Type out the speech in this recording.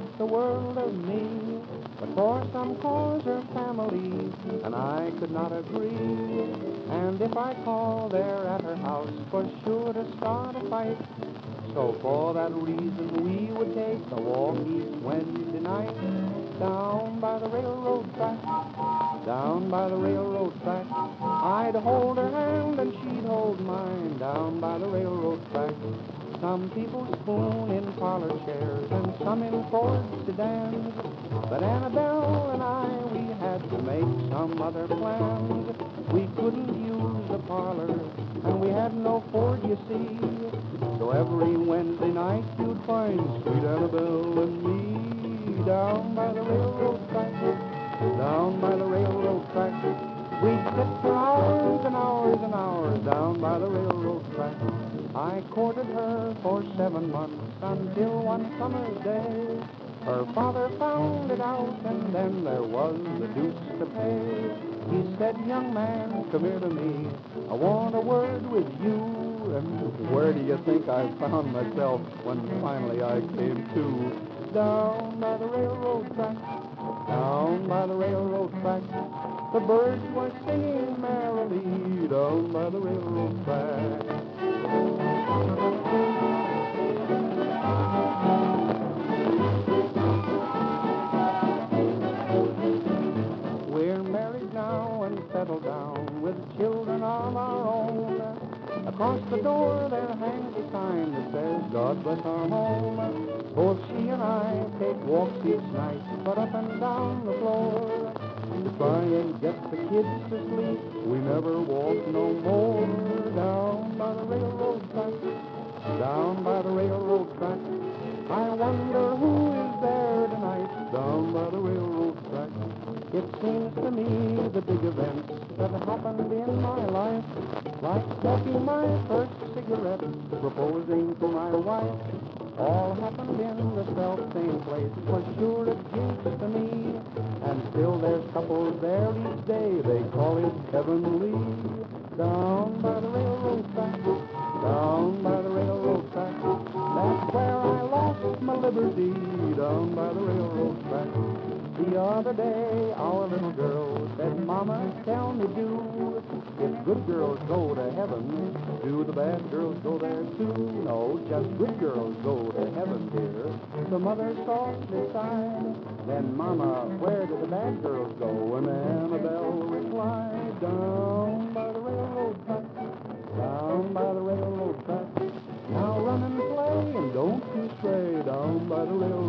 thought the world of me. But for some cause her family and I could not agree. And if I called there at her house, for sure to start a fight. So for that reason we would take a walk each Wednesday night down by the railroad track, down by the railroad track. I'd hold her hand and she'd hold mine down by the railroad track. Some people spoon in parlor chairs and some in Ford sedans. But Annabelle and I, we had to make some other plans. We couldn't use the parlor and we had no Ford, you see. So every Wednesday night you'd find sweet Annabelle and me down by the railroad track, down by the railroad track. We'd sit for hours and hours and hours down by the railroad track. I courted her for 7 months until one summer's day her father found it out, and then there was the deuce to pay. He said, young man, come here to me. I want a word with you. And where do you think I found myself when finally I came to? Down by the railroad track, down by the railroad track. The birds were singing merrily down by the railroad track. We're married now and settled down with children of our own. Across the door there hangs a sign that says, God bless our home. Both she and I take walks each night, but up and down the floor. To try and get the kids to sleep, we never walk no more. Down by the railroad track, down by the railroad track. I wonder who is there tonight, down by the railroad track. It seems to me the big events that happened in my life, like smoking my first cigarette, proposing to my wife, all happened in the self-same place. Was sure a jinx to me, and still there's couples there each day. They call it heavenly. Down by the railroad track, down by the railroad track. That's where I lost my liberty, down by the railroad track. The other day, our little girl said, Mama, tell me, do if good girls go to heaven, do the bad girls go there too? No, just good girls go to heaven, dear. The mother softly sighed. Then, Mama, where do the bad girls go? And Annabelle replied, down by the railroad track, down by the railroad track. Now run and play and don't you stray down by the railroad